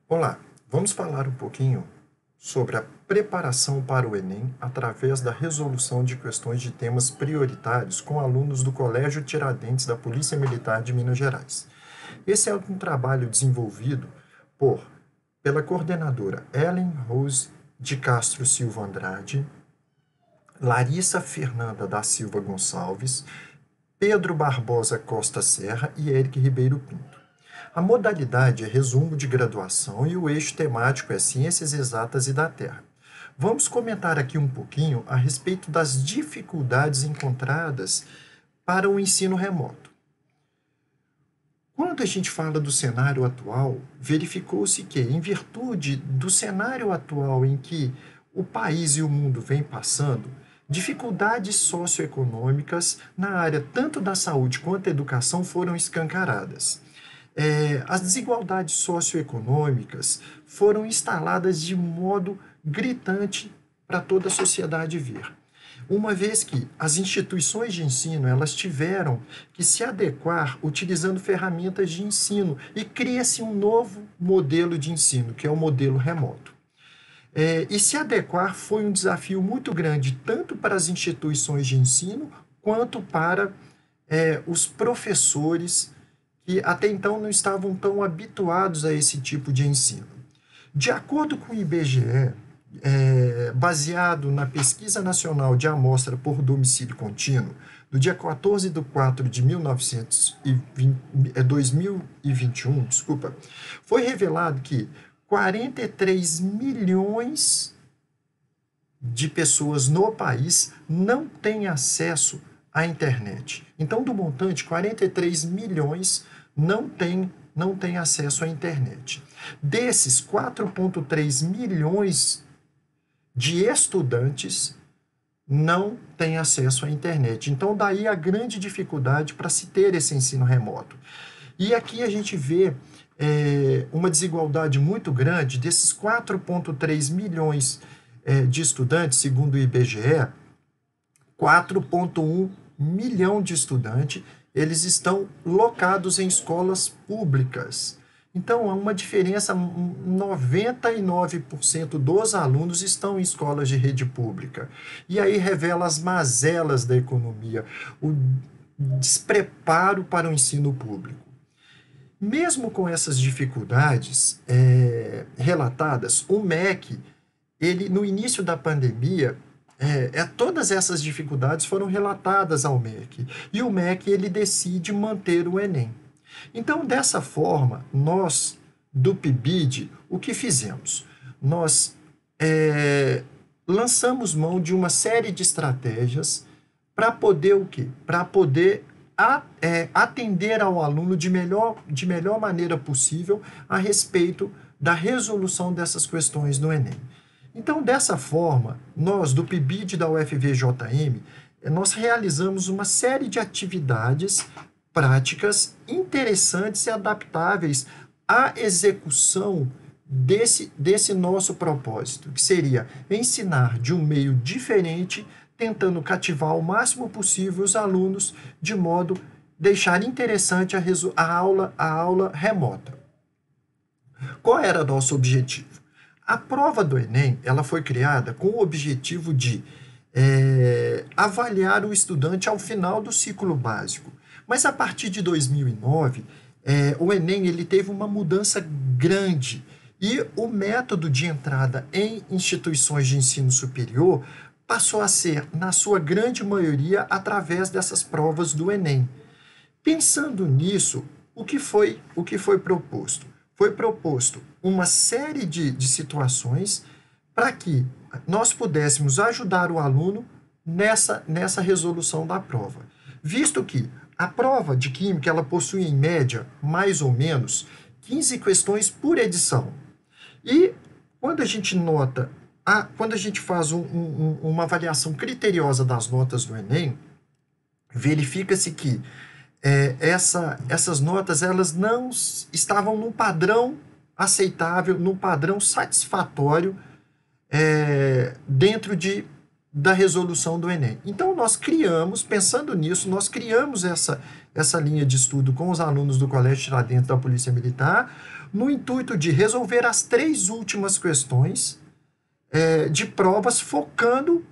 Olá, vamos falar um pouquinho sobre a preparação para o Enem através da resolução de questões de temas prioritários com alunos do Colégio Tiradentes da Polícia Militar de Minas Gerais. Esse é um trabalho desenvolvido pela coordenadora Ellen Rose de Castro Silva Andrade, Larissa Fernanda da Silva Gonçalves, Pedro Barbosa Costa Serra e Eric Ribeiro Pinto. A modalidade é resumo de graduação e o eixo temático é Ciências Exatas e da Terra. Vamos comentar aqui um pouquinho a respeito das dificuldades encontradas para o ensino remoto. Quando a gente fala do cenário atual, verificou-se que, em virtude do cenário atual em que o país e o mundo vêm passando, dificuldades socioeconômicas na área tanto da saúde quanto da educação foram escancaradas. As desigualdades socioeconômicas foram instaladas de modo gritante para toda a sociedade ver. Uma vez que as instituições de ensino elas tiveram que se adequar utilizando ferramentas de ensino e cria-se um novo modelo de ensino, que é o modelo remoto. E se adequar foi um desafio muito grande, tanto para as instituições de ensino, quanto para os professores que até então não estavam tão habituados a esse tipo de ensino. De acordo com o IBGE, baseado na Pesquisa Nacional de Amostra por Domicílio Contínuo, do dia 14 de 4 de 2021, foi revelado que 43 milhões de pessoas no país não têm acesso à internet. Então, do montante, 43 milhões não têm acesso à internet. Desses, 4,3 milhões de estudantes não têm acesso à internet. Então, daí a grande dificuldade para se ter esse ensino remoto. E aqui a gente vê uma desigualdade muito grande desses 4,3 milhões de estudantes, segundo o IBGE, 4,1 milhão de estudantes, eles estão locados em escolas públicas. Então, há uma diferença, 99% dos alunos estão em escolas de rede pública. E aí revela as mazelas da economia, o despreparo para o ensino público. Mesmo com essas dificuldades relatadas, o MEC, ele, no início da pandemia, todas essas dificuldades foram relatadas ao MEC. E o MEC ele decide manter o Enem. Então, dessa forma, nós, do PIBID, o que fizemos? Nós lançamos mão de uma série de estratégias para poder o quê? Para poder atender ao aluno de melhor maneira possível a respeito da resolução dessas questões no Enem. Então, dessa forma, nós, do PIBID da UFVJM, nós realizamos uma série de atividades práticas interessantes e adaptáveis à execução desse nosso propósito, que seria ensinar de um meio diferente, tentando cativar ao máximo possível os alunos, de modo a deixar interessante a aula remota. Qual era nosso objetivo? A prova do Enem ela foi criada com o objetivo de avaliar o estudante ao final do ciclo básico. Mas a partir de 2009, o Enem ele teve uma mudança grande e o método de entrada em instituições de ensino superior passou a ser, na sua grande maioria, através dessas provas do Enem. Pensando nisso, o que foi proposto? Foi proposto uma série de situações para que nós pudéssemos ajudar o aluno nessa resolução da prova. Visto que a prova de Química ela possui, em média, mais ou menos 15 questões por edição. E quando a gente quando a gente faz uma avaliação criteriosa das notas do Enem, verifica-se que essas notas elas não estavam num padrão aceitável, num padrão satisfatório dentro da resolução do Enem. Então, nós criamos, pensando nisso, nós criamos essa linha de estudo com os alunos do Colégio Tiradentes da Polícia Militar, no intuito de resolver as 3 últimas questões de provas, focando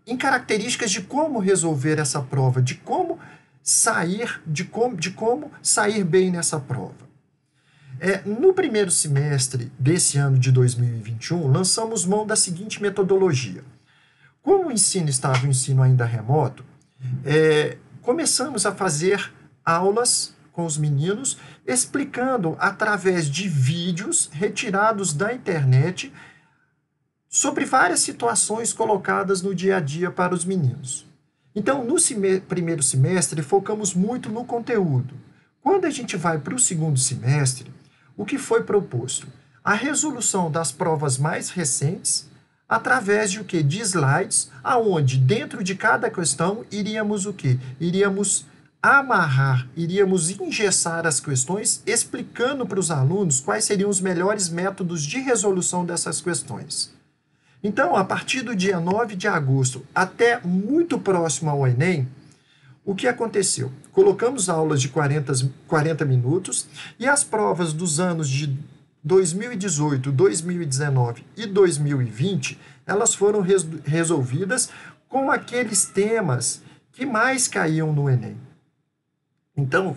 em características de como resolver essa prova, de como sair bem nessa prova. No primeiro semestre desse ano de 2021, lançamos mão da seguinte metodologia. Como o ensino estava um ensino ainda remoto, começamos a fazer aulas com os meninos, explicando através de vídeos retirados da internet sobre várias situações colocadas no dia a dia para os meninos. Então, no primeiro semestre, focamos muito no conteúdo. Quando a gente vai para o segundo semestre, o que foi proposto? A resolução das provas mais recentes, através de o quê? De slides, aonde dentro de cada questão iríamos o quê? Iríamos amarrar, iríamos engessar as questões, explicando para os alunos quais seriam os melhores métodos de resolução dessas questões. Então, a partir do dia 9 de agosto até muito próximo ao Enem, o que aconteceu? Colocamos aulas de 40 minutos e as provas dos anos de 2018, 2019 e 2020, elas foram resolvidas com aqueles temas que mais caíam no Enem. Então,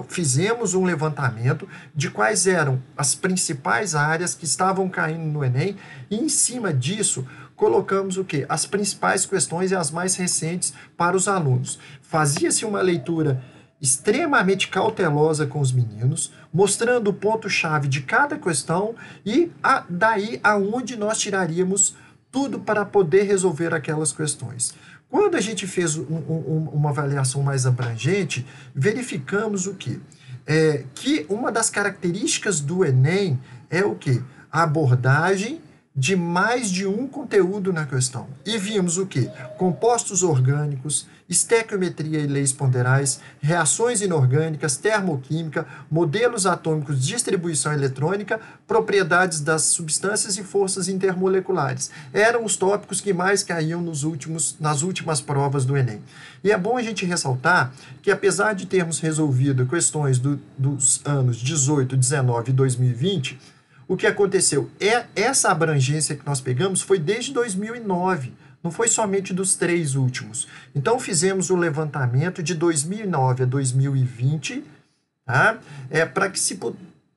fizemos um levantamento de quais eram as principais áreas que estavam caindo no Enem e, em cima disso, colocamos o quê? As principais questões e as mais recentes para os alunos. Fazia-se uma leitura extremamente cautelosa com os meninos, mostrando o ponto-chave de cada questão e daí aonde nós tiraríamos tudo para poder resolver aquelas questões. Quando a gente fez uma avaliação mais abrangente, verificamos o quê? Que uma das características do Enem é o quê? A abordagem de mais de um conteúdo na questão. E vimos o quê? Compostos orgânicos, estequiometria e leis ponderais, reações inorgânicas, termoquímica, modelos atômicos, distribuição eletrônica, propriedades das substâncias e forças intermoleculares. Eram os tópicos que mais caíam nas últimas provas do Enem. E é bom a gente ressaltar que, apesar de termos resolvido questões dos anos 18, 19 e 2020, o que aconteceu? Essa abrangência que nós pegamos foi desde 2009, não foi somente dos 3 últimos. Então, fizemos o levantamento de 2009 a 2020, tá? Para que se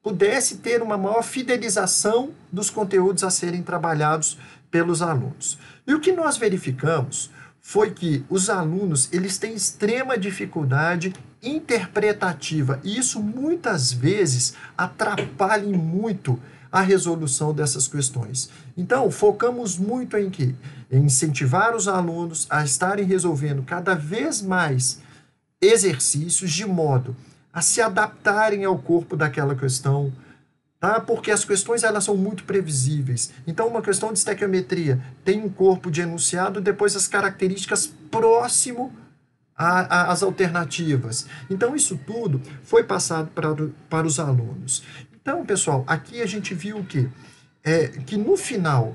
pudesse ter uma maior fidelização dos conteúdos a serem trabalhados pelos alunos. E o que nós verificamos foi que os alunos eles têm extrema dificuldade interpretativa, e isso muitas vezes atrapalha muito a resolução dessas questões. Então, focamos muito em quê? Em incentivar os alunos a estarem resolvendo cada vez mais exercícios de modo a se adaptarem ao corpo daquela questão, tá? Porque as questões elas são muito previsíveis. Então, uma questão de estequiometria tem um corpo de enunciado, depois as características próximo às alternativas. Então, isso tudo foi passado para os alunos. Então, pessoal, aqui a gente viu o quê? Que no final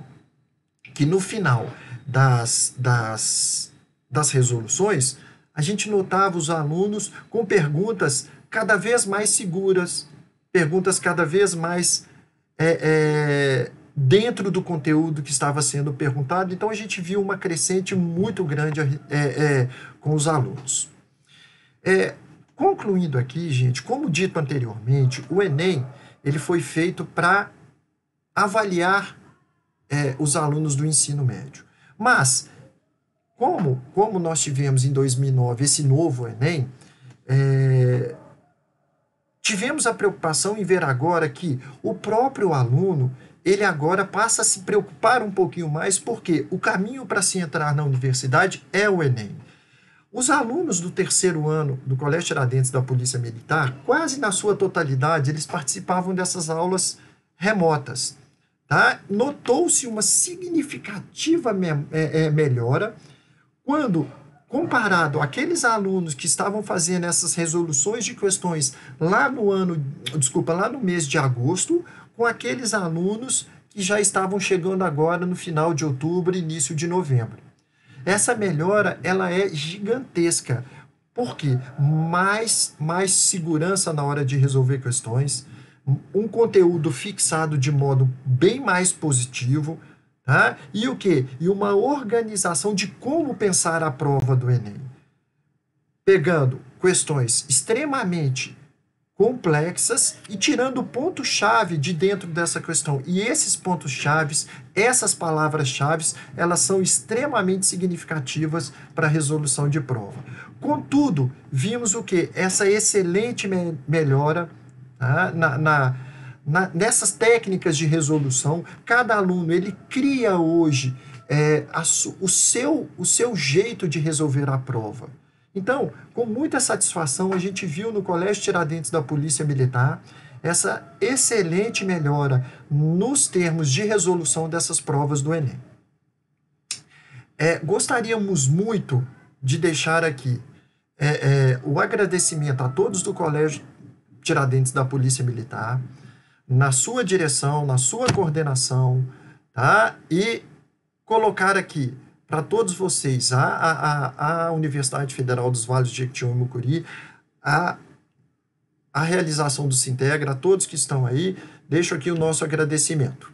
das resoluções, a gente notava os alunos com perguntas cada vez mais seguras, perguntas cada vez mais dentro do conteúdo que estava sendo perguntado. Então, a gente viu uma crescente muito grande com os alunos. Concluindo aqui, gente, como dito anteriormente, o Enem ele foi feito para avaliar os alunos do ensino médio. Mas, como nós tivemos em 2009 esse novo Enem, tivemos a preocupação em ver agora que o próprio aluno, ele agora passa a se preocupar um pouquinho mais, porque o caminho para se entrar na universidade é o Enem. Os alunos do 3º ano do Colégio Tiradentes da Polícia Militar, quase na sua totalidade, eles participavam dessas aulas remotas. Tá? Notou-se uma significativa melhora quando, comparado àqueles alunos que estavam fazendo essas resoluções de questões lá no mês de agosto, com aqueles alunos que que já estavam chegando agora no final de outubro, início de novembro. Essa melhora ela é gigantesca. Por quê? Mais segurança na hora de resolver questões, um conteúdo fixado de modo bem mais positivo, tá? E o quê? E uma organização de como pensar a prova do Enem. Pegando questões extremamente complexas e tirando o ponto-chave de dentro dessa questão. E esses pontos-chaves, essas palavras-chave, elas são extremamente significativas para a resolução de prova. Contudo, vimos o quê? Essa excelente melhora, tá? Nessas técnicas de resolução. Cada aluno ele cria hoje o seu jeito de resolver a prova. Então, com muita satisfação, a gente viu no Colégio Tiradentes da Polícia Militar essa excelente melhora nos termos de resolução dessas provas do Enem. Gostaríamos muito de deixar aqui o agradecimento a todos do Colégio Tiradentes da Polícia Militar, na sua direção, na sua coordenação, tá? E colocar aqui para todos vocês, a Universidade Federal dos Vales de Jequitinhonha e Mucuri, a realização do Sintegra, a todos que estão aí, deixo aqui o nosso agradecimento.